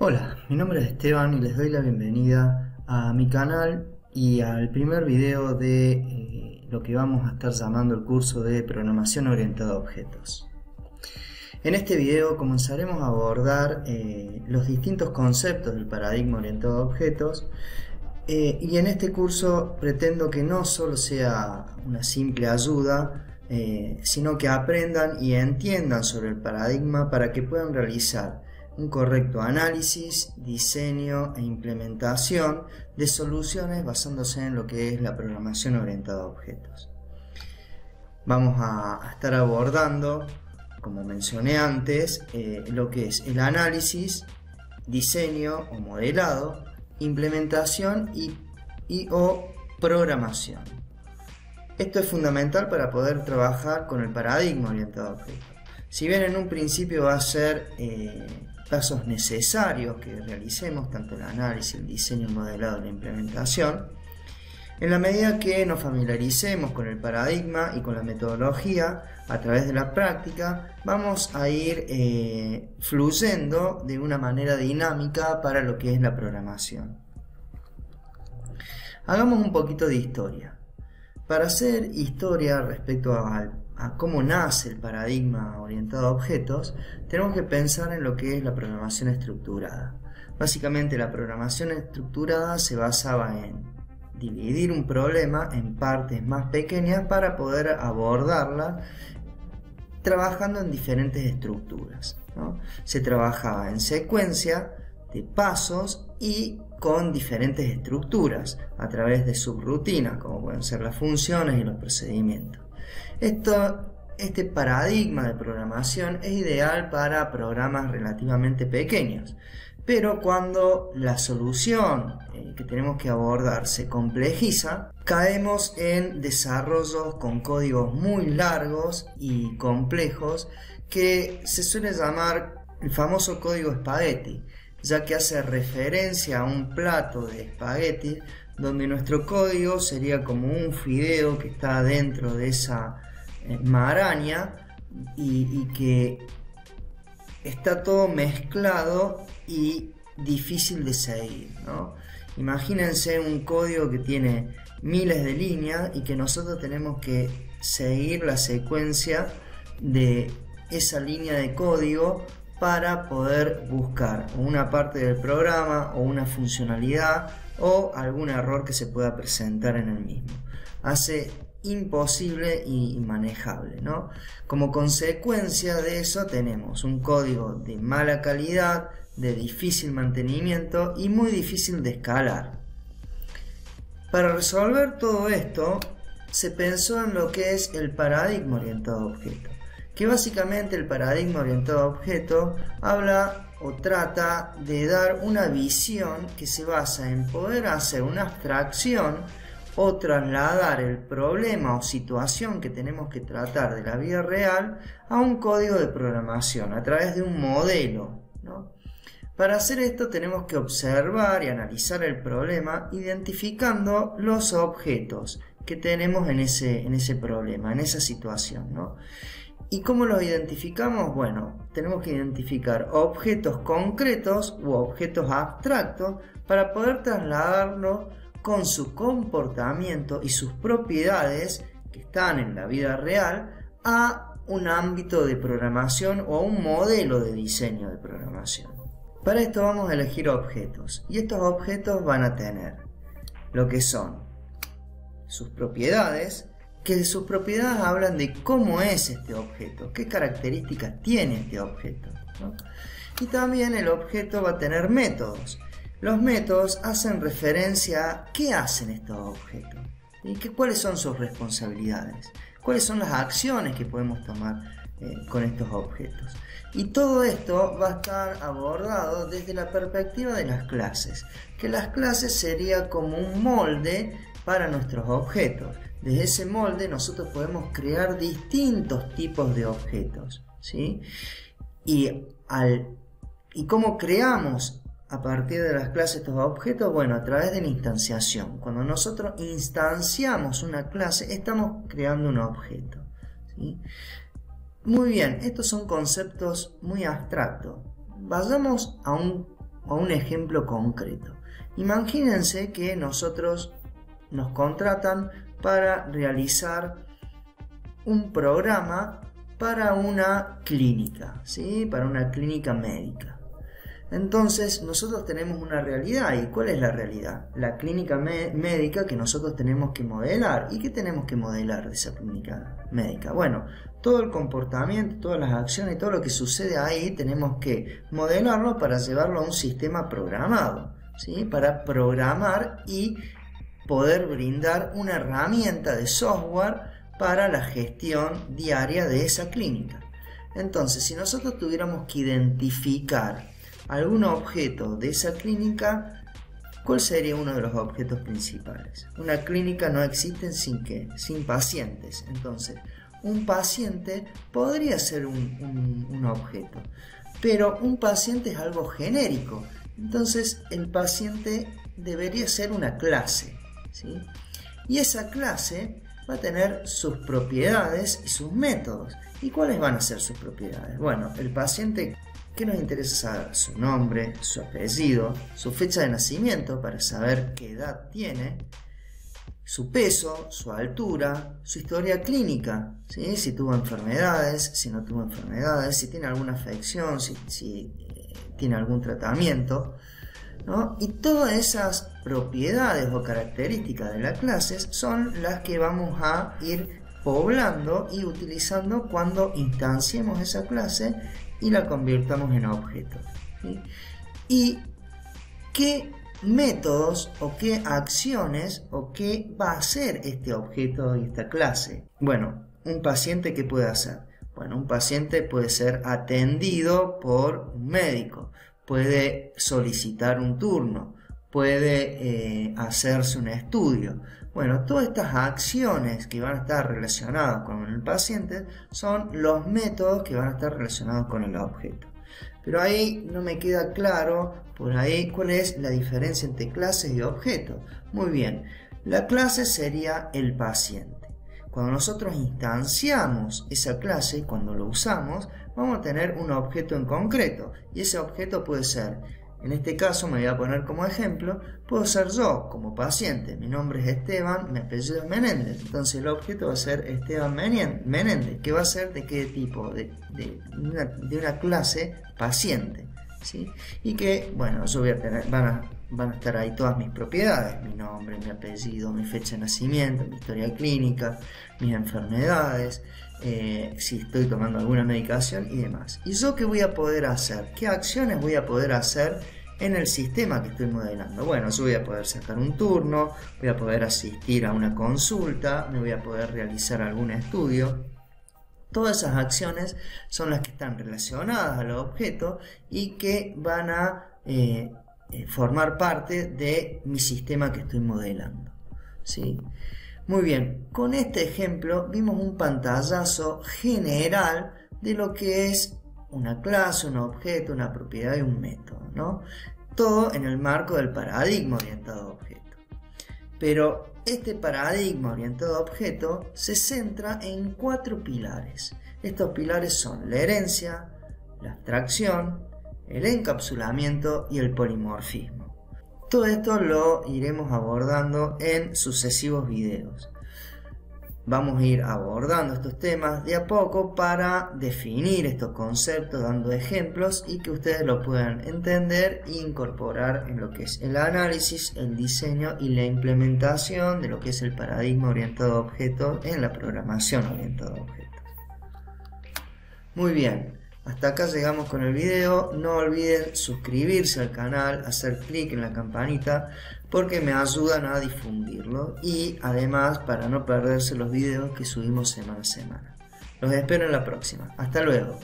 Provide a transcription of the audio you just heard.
Hola, mi nombre es Esteban y les doy la bienvenida a mi canal y al primer video de lo que vamos a estar llamando el curso de programación orientada a objetos. En este video comenzaremos a abordar los distintos conceptos del paradigma orientado a objetos y en este curso pretendo que no solo sea una simple ayuda, sino que aprendan y entiendan sobre el paradigma para que puedan realizar un correcto análisis, diseño e implementación de soluciones basándose en lo que es la programación orientada a objetos. Vamos a estar abordando, como mencioné antes, lo que es el análisis, diseño o modelado, implementación o programación. Esto es fundamental para poder trabajar con el paradigma orientado a objetos. Si bien en un principio va a ser pasos necesarios que realicemos, tanto el análisis, el diseño, el modelado, la implementación, en la medida que nos familiaricemos con el paradigma y con la metodología a través de la práctica, vamos a ir fluyendo de una manera dinámica para lo que es la programación. Hagamos un poquito de historia. Para hacer historia respecto a cómo nace el paradigma orientado a objetos, tenemos que pensar en lo que es la programación estructurada. Básicamente, la programación estructurada se basaba en dividir un problema en partes más pequeñas para poder abordarla trabajando en diferentes estructuras, ¿no? Se trabajaba en secuencia de pasos y con diferentes estructuras a través de subrutinas, como pueden ser las funciones y los procedimientos. Este paradigma de programación es ideal para programas relativamente pequeños, pero cuando la solución que tenemos que abordar se complejiza, caemos en desarrollos con códigos muy largos y complejos que se suele llamar el famoso código espagueti, ya que hace referencia a un plato de espagueti donde nuestro código sería como un fideo que está dentro de esa maraña y que está todo mezclado y difícil de seguir, ¿no? Imagínense un código que tiene miles de líneas y que nosotros tenemos que seguir la secuencia de esa línea de código para poder buscar una parte del programa o una funcionalidad o algún error que se pueda presentar en el mismo. Hace imposible y manejable, ¿no? Como consecuencia de eso tenemos un código de mala calidad, de difícil mantenimiento y muy difícil de escalar. Para resolver todo esto se pensó en lo que es el paradigma orientado a objetos, que básicamente el paradigma orientado a objetos habla o trata de dar una visión que se basa en poder hacer una abstracción o trasladar el problema o situación que tenemos que tratar de la vida real a un código de programación a través de un modelo, ¿no? Para hacer esto tenemos que observar y analizar el problema identificando los objetos que tenemos en ese problema, en esa situación, ¿no? ¿Y cómo los identificamos? Bueno, tenemos que identificar objetos concretos u objetos abstractos para poder trasladarlos con su comportamiento y sus propiedades que están en la vida real a un ámbito de programación o un modelo de diseño de programación. Para esto vamos a elegir objetos y estos objetos van a tener lo que son sus propiedades, que de sus propiedades hablan de cómo es este objeto, qué características tiene este objeto, ¿no? Y también el objeto va a tener métodos. Los métodos hacen referencia a qué hacen estos objetos y cuáles son sus responsabilidades, cuáles son las acciones que podemos tomar con estos objetos. Y todo esto va a estar abordado desde la perspectiva de las clases, que las clases sería como un molde para nuestros objetos. Desde ese molde nosotros podemos crear distintos tipos de objetos, ¿sí? Y cómo creamos a partir de las clases estos objetos, bueno, a través de la instanciación. Cuando nosotros instanciamos una clase, estamos creando un objeto, ¿sí? Muy bien, estos son conceptos muy abstractos. Vayamos a un a un ejemplo concreto. Imagínense que nosotros nos contratan para realizar un programa para una clínica, ¿sí? Para una clínica médica. Entonces nosotros tenemos una realidad. ¿Y cuál es la realidad? La clínica médica que nosotros tenemos que modelar. ¿Y qué tenemos que modelar de esa clínica médica? Bueno, todo el comportamiento, todas las acciones, todo lo que sucede ahí tenemos que modelarlo para llevarlo a un sistema programado, ¿sí? Para programar y poder brindar una herramienta de software para la gestión diaria de esa clínica. Entonces, si nosotros tuviéramos que identificar algún objeto de esa clínica, ¿cuál sería uno de los objetos principales? Una clínica no existe sin ¿qué? Sin pacientes. Entonces, un paciente podría ser un objeto, pero un paciente es algo genérico. Entonces, el paciente debería ser una clase, ¿sí? Y esa clase va a tener sus propiedades y sus métodos. ¿Y cuáles van a ser sus propiedades? Bueno, el paciente, ¿qué nos interesa saber? Su nombre, su apellido, su fecha de nacimiento para saber qué edad tiene, su peso, su altura, su historia clínica, ¿sí? Si tuvo enfermedades, si no tuvo enfermedades, si tiene alguna afección, si tiene algún tratamiento, ¿no? Y todas esas propiedades o características de las clases son las que vamos a ir poblando y utilizando cuando instanciemos esa clase y la convirtamos en objeto, ¿sí? ¿Y qué métodos o qué acciones o qué va a hacer este objeto y esta clase? Bueno, un paciente, ¿qué puede hacer? Bueno, un paciente puede ser atendido por un médico, puede solicitar un turno, puede hacerse un estudio. Bueno, todas estas acciones que van a estar relacionadas con el paciente son los métodos que van a estar relacionados con el objeto. Pero ahí no me queda claro por ahí cuál es la diferencia entre clases y objetos. Muy bien, la clase sería el paciente. Cuando nosotros instanciamos esa clase, cuando lo usamos, vamos a tener un objeto en concreto. Y ese objeto puede ser, en este caso me voy a poner como ejemplo, puedo ser yo como paciente. Mi nombre es Esteban, mi apellido es Menéndez. Entonces el objeto va a ser Esteban Menéndez, que va a ser de qué tipo, de una clase paciente, ¿sí? Y que, bueno, yo voy a tener, van a estar ahí todas mis propiedades, mi nombre, mi apellido, mi fecha de nacimiento, mi historia clínica, mis enfermedades, si estoy tomando alguna medicación y demás. ¿Y yo qué voy a poder hacer? ¿Qué acciones voy a poder hacer en el sistema que estoy modelando? Bueno, yo voy a poder sacar un turno, voy a poder asistir a una consulta, me voy a poder realizar algún estudio. Todas esas acciones son las que están relacionadas al objeto y que van a formar parte de mi sistema que estoy modelando, ¿sí? Muy bien, con este ejemplo vimos un pantallazo general de lo que es una clase, un objeto, una propiedad y un método, ¿no? Todo en el marco del paradigma orientado a objeto. Pero este paradigma orientado a objeto se centra en 4 pilares. Estos pilares son la herencia, la abstracción, el encapsulamiento y el polimorfismo. Todo esto lo iremos abordando en sucesivos videos. Vamos a ir abordando estos temas de a poco para definir estos conceptos, dando ejemplos y que ustedes lo puedan entender e incorporar en lo que es el análisis, el diseño y la implementación de lo que es el paradigma orientado a objetos en la programación orientada a objetos. Muy bien. Hasta acá llegamos con el video. No olviden suscribirse al canal, hacer clic en la campanita porque me ayudan a difundirlo y además para no perderse los videos que subimos semana a semana. Los espero en la próxima. Hasta luego.